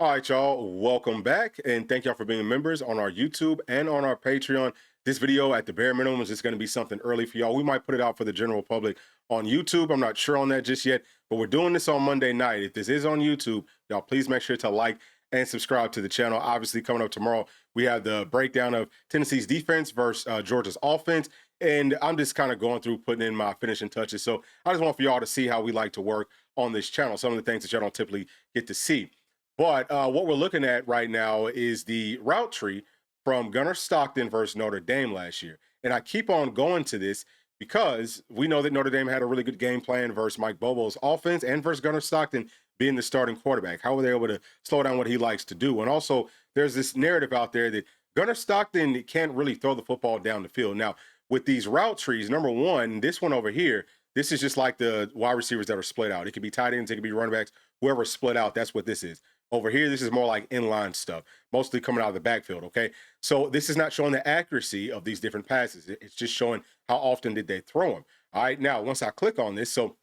All right, y'all, welcome back. And thank y'all for being members on our YouTube and on our Patreon. This video, at the bare minimum, is just going to be something early for y'all. We might put it out for the general public on YouTube. I'm not sure on that just yet, but we're doing this on Monday night. If this is on YouTube, y'all please make sure to like and subscribe to the channel. Obviously, coming up tomorrow, we have the breakdown of Tennessee's defense versus Georgia's offense. And I'm just kind of going through putting in my finishing touches. So I just want for y'all to see how we like to work on this channel, some of the things that y'all don't typically get to see. But what we're looking at right now is the route tree from Gunnar Stockton versus Notre Dame last year. And I keep on going to this because we know that Notre Dame had a really good game plan versus Mike Bobo's offense and versus Gunnar Stockton being the starting quarterback. How were they able to slow down what he likes to do? And also, there's this narrative out there that Gunnar Stockton can't really throw the football down the field. Now, with these route trees, number one, this one over here, this is just like the wide receivers that are split out. It could be tight ends, it could be running backs, whoever's split out, that's what this is. Over here, this is more like inline stuff, mostly coming out of the backfield, okay? So this is not showing the accuracy of these different passes. It's just showing how often did they throw them. All right, now, once I click on this, so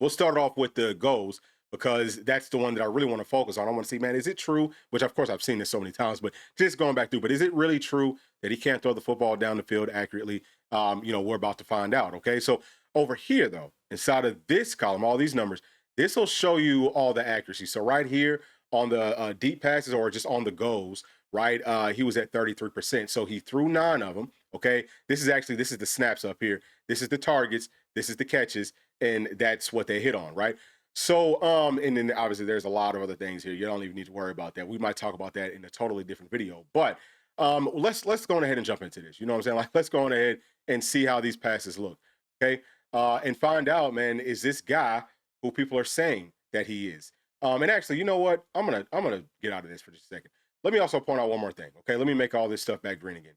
we'll start off with the goals because that's the one that I really want to focus on. I want to see, man, is it true? Which, of course, I've seen this so many times, but just going back through, but is it really true that he can't throw the football down the field accurately? We're about to find out, okay? So over here, though, inside of this column, all these numbers, this will show you all the accuracy. So right here, on the deep passes or just on the goals, right? He was at 33%. So he threw 9 of them. Okay. This is the snaps up here. This is the targets. This is the catches. And that's what they hit on, right? So, and then obviously there's a lot of other things here. You don't even need to worry about that. We might talk about that in a totally different video. But let's go ahead and jump into this. You know what I'm saying? Like, let's go on ahead and see how these passes look. Okay. And find out, man, is this guy who people are saying that he is? And actually, you know what? I'm gonna get out of this for just a second. Let me also point out one more thing. Okay, let me make all this stuff back green again.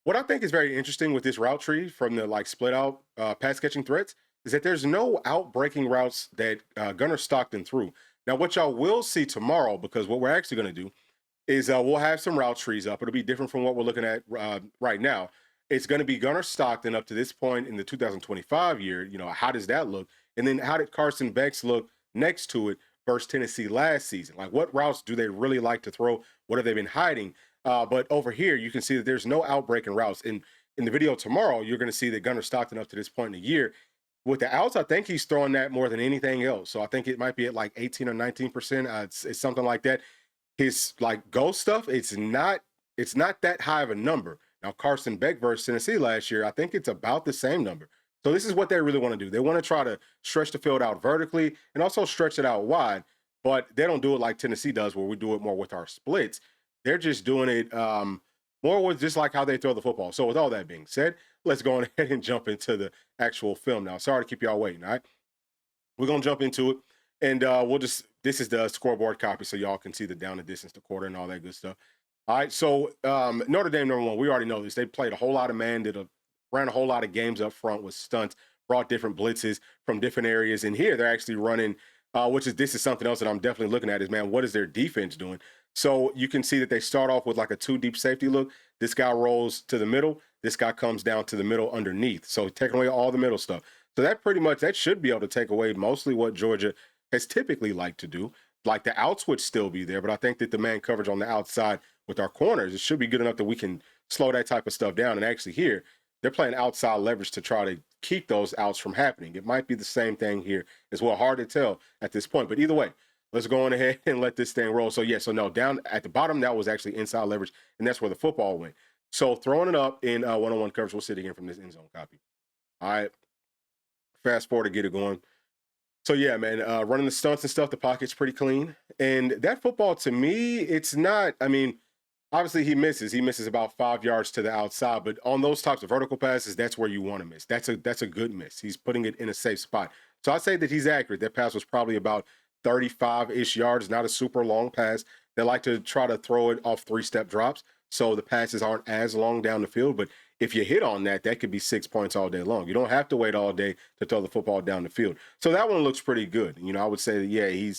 What I think is very interesting with this route tree from the like split out pass catching threats is that there's no out breaking routes that Gunnar Stockton threw. Now, what y'all will see tomorrow, because what we're actually gonna do is we'll have some route trees up. It'll be different from what we're looking at right now. It's going to be Gunnar Stockton up to this point in the 2025 year. You know, how does that look? And then how did Carson Beck's look next to it versus Tennessee last season? Like, what routes do they really like to throw? What have they been hiding? But over here, you can see that there's no outbreaking routes. In the video tomorrow, you're going to see that Gunnar Stockton up to this point in the year, with the outs, I think he's throwing that more than anything else. So I think it might be at like 18 or 19%. It's something like that. His like ghost stuff, it's not that high of a number. Now Carson Beck versus Tennessee last year, I think it's about the same number. So this is what they really want to do. They want to try to stretch the field out vertically and also stretch it out wide, but they don't do it like Tennessee does, where we do it more with our splits. They're just doing it more with just like how they throw the football. So with all that being said, let's go on ahead and jump into the actual film now. Sorry to keep y'all waiting. All right, we're gonna jump into it, and we'll just, this is the scoreboard copy, so y'all can see the down, the distance, the quarter, and all that good stuff. All right, so Notre Dame, number one, we already know this. They played a whole lot of man, ran a whole lot of games up front with stunts, brought different blitzes from different areas. And here they're actually running, this is something else that I'm definitely looking at is, man, what is their defense doing? So you can see that they start off with like a 2 deep safety look. This guy rolls to the middle. This guy comes down to the middle underneath. So taking away all the middle stuff. So that should be able to take away mostly what Georgia has typically liked to do. Like the outs would still be there, but I think that the man coverage on the outside with our corners, it should be good enough that we can slow that type of stuff down. And actually here, they're playing outside leverage to try to keep those outs from happening. It might be the same thing here as well. Hard to tell at this point, but either way, let's go on ahead and let this thing roll. So yeah, so no, down at the bottom, that was actually inside leverage, and that's where the football went. So throwing it up in one-on-one coverage, we'll see it again from this end zone copy. All right, fast forward to get it going. So yeah, man, running the stunts and stuff, the pocket's pretty clean. And that football, to me, it's not, I mean, obviously he misses. He misses about 5 yards to the outside, but on those types of vertical passes, that's where you want to miss. That's a good miss. He's putting it in a safe spot. So I'd say that he's accurate. That pass was probably about 35-ish yards, not a super long pass. They like to try to throw it off 3-step drops, so the passes aren't as long down the field. But if you hit on that, that could be 6 points all day long. You don't have to wait all day to throw the football down the field. So that one looks pretty good. You know, I would say that, yeah, I'm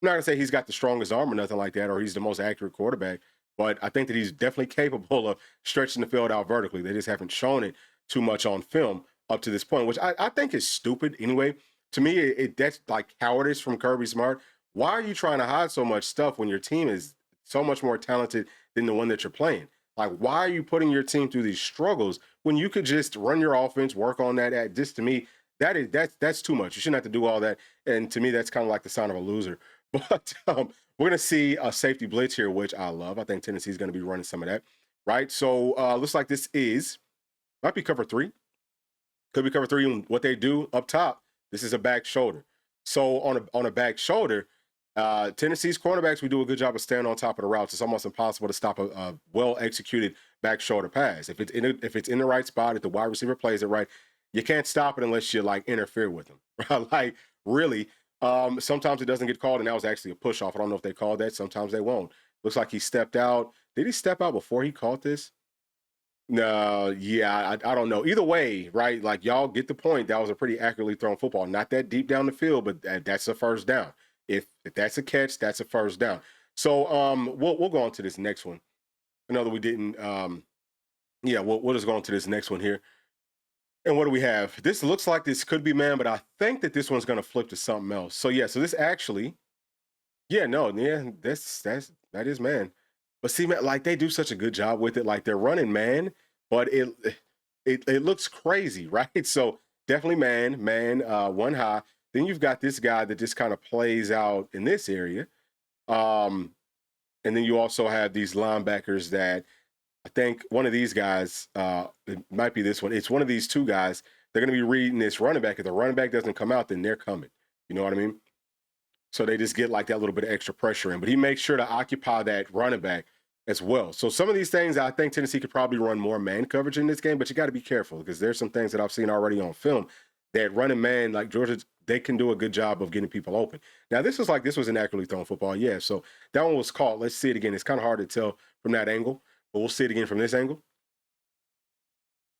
not going to say he's got the strongest arm or nothing like that, or he's the most accurate quarterback, but I think that he's definitely capable of stretching the field out vertically. They just haven't shown it too much on film up to this point, which I think is stupid anyway. To me, that's like cowardice from Kirby Smart. Why are you trying to hide so much stuff when your team is so much more talented than the one that you're playing? Like, why are you putting your team through these struggles when you could just run your offense, work on that? Just to me, that's too much. You shouldn't have to do all that. And to me, that's kind of like the sign of a loser. But we're gonna see a safety blitz here, which I love. I think Tennessee's gonna be running some of that, right? So looks like this might be cover three. Could be cover three. And what they do up top, this is a back shoulder. So on a back shoulder, Tennessee's cornerbacks, we do a good job of staying on top of the routes. It's almost impossible to stop a well executed back shoulder pass. If it's in the right spot, if the wide receiver plays it right, you can't stop it unless you like interfere with them. Like really, sometimes it doesn't get called, and that was actually a push off. I don't know if they called that. Sometimes they won't. Looks like he stepped out. Did he step out before he caught this? No, yeah, I don't know. Either way, right? Like y'all get the point. That was a pretty accurately thrown football. Not that deep down the field, but that's a first down. If that's a catch, that's a first down. So we'll go on to this next one. I know that we didn't. Yeah, we'll just go on to this next one here. And what do we have? This looks like this could be man, but I think that this one's going to flip to something else. So yeah, so this actually, yeah, no, yeah, that is man. But see, man, like they do such a good job with it. Like they're running man, but it looks crazy, right? So definitely man, one high. Then you've got this guy that just kind of plays out in this area. And then you also have these linebackers that I think one of these guys, it might be this one. It's one of these two guys. They're going to be reading this running back. If the running back doesn't come out, then they're coming. You know what I mean? So they just get like that little bit of extra pressure in. But he makes sure to occupy that running back as well. So some of these things, I think Tennessee could probably run more man coverage in this game, but you got to be careful because there's some things that I've seen already on film that running man, like Georgia, they can do a good job of getting people open. Now, this was an accurately thrown football. Yeah, so that one was caught. Let's see it again. It's kind of hard to tell from that angle, but we'll see it again from this angle.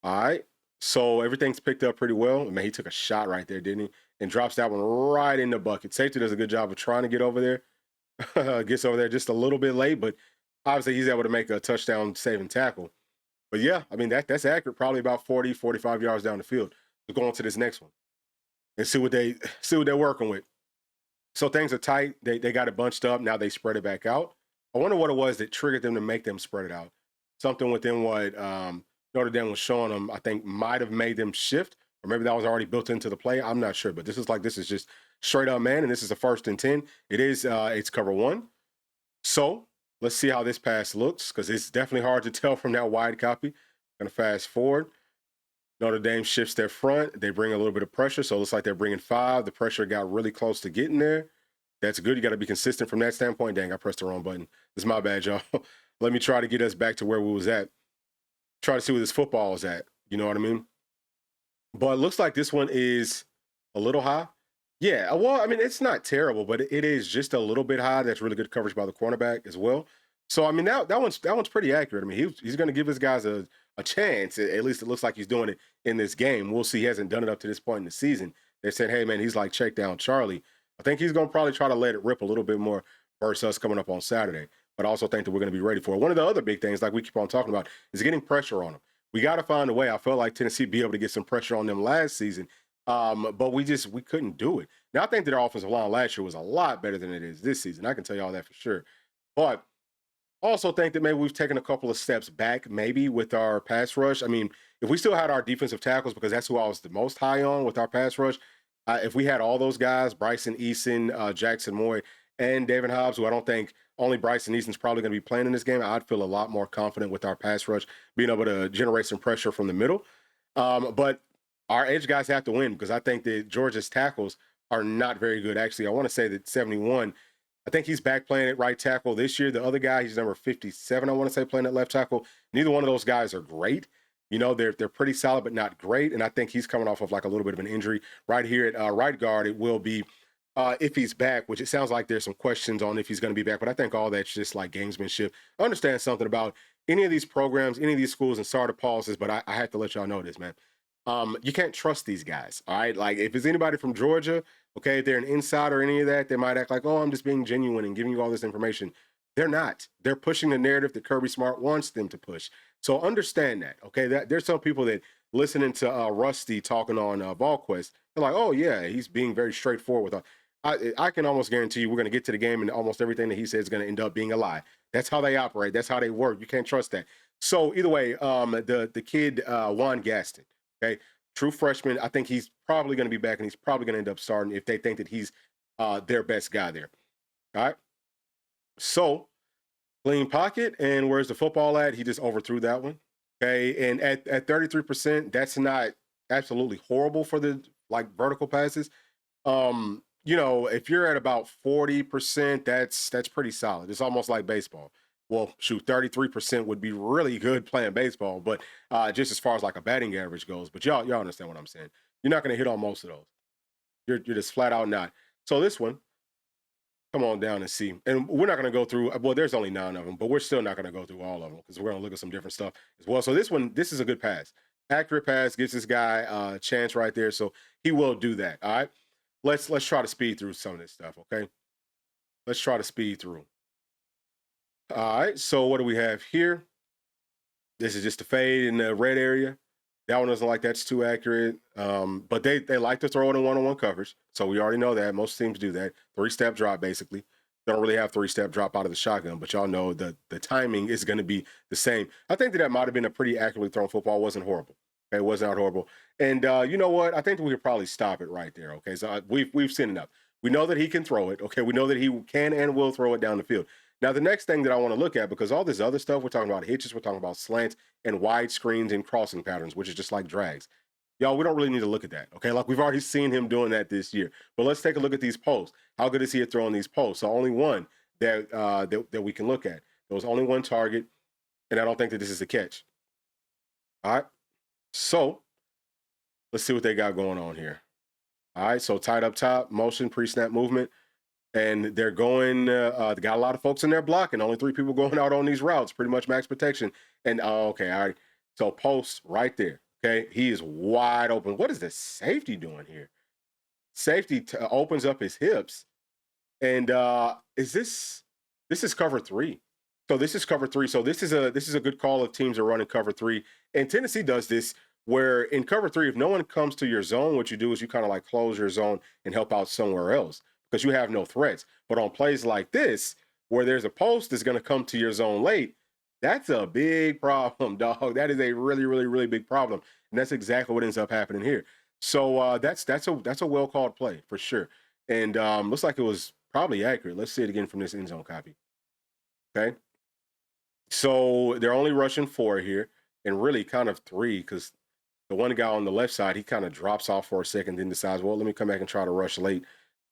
All right. So everything's picked up pretty well. Man, he took a shot right there, didn't he? And drops that one right in the bucket. Safety does a good job of trying to get over there. Gets over there just a little bit late, but obviously he's able to make a touchdown saving tackle. But yeah, I mean, that's accurate, probably about 40, 45 yards down the field. We'll go on to this next one and see what they're working with. So things are tight. They got it bunched up. Now they spread it back out. I wonder what it was that triggered them to make them spread it out. Something within what Notre Dame was showing them, I think, might have made them shift, or maybe that was already built into the play. I'm not sure, but this is just straight up man, and this is a 1st and 10. It is it's cover one. So let's see how this pass looks because it's definitely hard to tell from that wide copy. Gonna fast forward. Notre Dame shifts their front. They bring a little bit of pressure, so it looks like they're bringing 5. The pressure got really close to getting there. That's good. You got to be consistent from that standpoint. Dang, I pressed the wrong button. It's my bad, y'all. Let me try to get us back to where we was at. Try to see where this football is at. You know what I mean? But it looks like this one is a little high. Yeah, well, I mean, it's not terrible, but it is just a little bit high. That's really good coverage by the cornerback as well. So, I mean, that one's pretty accurate. I mean, he's going to give his guys a chance. At least it looks like he's doing it in this game. We'll see. He hasn't done it up to this point in the season. They said, hey, man, he's like check down Charlie. I think he's going to probably try to let it rip a little bit more versus us coming up on Saturday. But I also think that we're going to be ready for it. One of the other big things, like we keep on talking about, is getting pressure on them. We got to find a way. I felt like Tennessee be able to get some pressure on them last season, but we couldn't do it. Now, I think that our offensive line last year was a lot better than it is this season. I can tell you all that for sure. But I also think that maybe we've taken a couple of steps back maybe with our pass rush. I mean, if we still had our defensive tackles, because that's who I was the most high on with our pass rush, if we had all those guys, Bryson Eason, Jackson Moy, and David Hobbs, who I don't think only Bryson Eason's probably going to be playing in this game, I'd feel a lot more confident with our pass rush, being able to generate some pressure from the middle. But our edge guys have to win because I think that Georgia's tackles are not very good. Actually, I want to say that 71, I think he's back playing at right tackle this year. The other guy, he's number 57, I want to say, playing at left tackle. Neither one of those guys are great. You know, they're pretty solid, but not great. And I think he's coming off of like a little bit of an injury. Right here at right guard, it will be if he's back, which it sounds like there's some questions on if he's going to be back. But I think all that's just like gamesmanship. I understand something about any of these programs, any of these schools, and sorry to pause this, but I have to let y'all know this, man. You can't trust these guys, all right? Like, if it's anybody from Georgia, okay, if they're an insider or any of that, they might act like, oh, I'm just being genuine and giving you all this information. They're not. They're pushing the narrative that Kirby Smart wants them to push. So understand that, okay? There's some people that listening to Rusty talking on VolQuest, they're like, oh, yeah, he's being very straightforward with I can almost guarantee you we're going to get to the game and almost everything that he says is going to end up being a lie. That's how they operate. That's how they work. You can't trust that. So either way, the kid Juan Gaston, okay, true freshman. I think he's probably going to be back and he's probably going to end up starting if they think that he's their best guy there. All right. So clean pocket, and where's the football at? He just overthrew that one. Okay, and at 33%, that's not absolutely horrible for the like vertical passes. You know, if you're at about 40%, that's pretty solid. It's almost like baseball. Well, shoot, 33% would be really good playing baseball, but just as far as like a batting average goes. But y'all understand what I'm saying. You're not going to hit on most of those. You're just flat out not. So this one, come on down and see. And we're not going to go through, well, there's only 9 of them, but we're still not going to go through all of them because we're going to look at some different stuff as well. So this one, this is a good pass. Accurate pass, gives this guy a chance right there. So he will do that. All right. Let's try to speed through some of this stuff. Okay. Let's try to speed through. All right. So what do we have here? This is just a fade in the red area. That one doesn't like that's too accurate. But they like to throw it in one-on-one coverage. So we already know that. Most teams do that. 3-step drop, basically. They don't really have 3-step drop out of the shotgun, but y'all know the timing is going to be the same. I think that might have been a pretty accurately thrown football. It wasn't horrible. Okay, it was not horrible. And you know what? I think that we could probably stop it right there. Okay, so we've seen enough. We know that he can throw it. Okay, we know that he can and will throw it down the field. Now, the next thing that I want to look at, because all this other stuff, we're talking about hitches, we're talking about slants and wide screens and crossing patterns, which is just like drags. Y'all, we don't really need to look at that, okay? Like, we've already seen him doing that this year. But let's take a look at these posts. How good is he at throwing these posts? So only one that we can look at. There was only one target, and I don't think that this is a catch. All right? So let's see what they got going on here. All right, so tight up top, motion, pre-snap movement. And they're going, they got a lot of folks in there blocking. Only 3 people going out on these routes, pretty much max protection. And okay, all right. So post right there. Okay, he is wide open. What is the safety doing here? Safety opens up his hips, and this is cover 3. So this is cover 3. So this is a good call if teams are running cover 3. And Tennessee does this where in cover 3, if no one comes to your zone, what you do is you kind of like close your zone and help out somewhere else, because you have no threats. But on plays like this, where there's a post that's going to come to your zone late, that's a big problem, dog. That is a really, really, really big problem. And that's exactly what ends up happening here. So that's a well-called play for sure. And looks like it was probably accurate. Let's see it again from this end zone copy. Okay. So they're only rushing 4 here, and really kind of 3, because the one guy on the left side, he kind of drops off for a second, then decides, well, let me come back and try to rush late.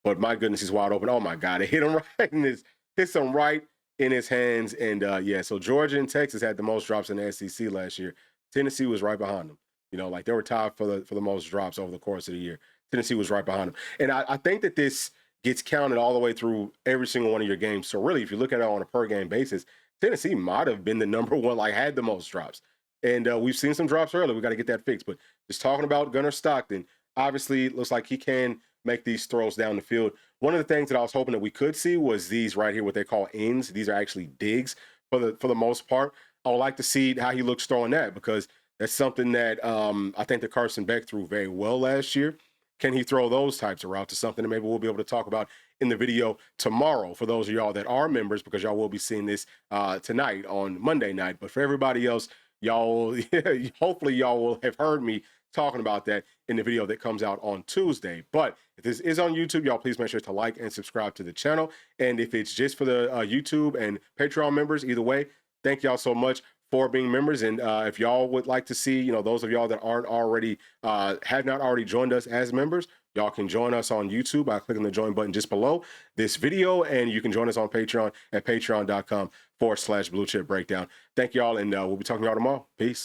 But my goodness, he's wide open. Oh my God, it hit him right in hits him right in his hands. And yeah, so Georgia and Texas had the most drops in the SEC last year. Tennessee was right behind them. You know, like they were tied for the most drops over the course of the year. Tennessee was right behind them. And I think that this gets counted all the way through every single one of your games. So really, if you look at it on a per game basis, Tennessee might have been the number one, like had the most drops. And we've seen some drops earlier. We got to get that fixed. But just talking about Gunnar Stockton, obviously it looks like he can make these throws down the field. One of the things that I was hoping that we could see was these right here, what they call ends. These are actually digs for the most part. I would like to see how he looks throwing that, because that's something that I think that Carson Beck threw very well last year. Can he throw those types of routes? Is something that maybe we'll be able to talk about in the video tomorrow for those of y'all that are members, because y'all will be seeing this tonight on Monday night. But for everybody else, y'all, hopefully y'all will have heard me talking about that in the video that comes out on Tuesday. But if this is on YouTube, y'all please make sure to like and subscribe to the channel. And if it's just for the YouTube and Patreon members, either way, thank y'all so much for being members. And if y'all would like to see, you know, those of y'all that aren't already, have not already joined us as members, y'all can join us on YouTube by clicking the join button just below this video. And you can join us on Patreon at patreon.com/Bluechip Breakdown. Thank y'all. And we'll be talking to y'all tomorrow. Peace.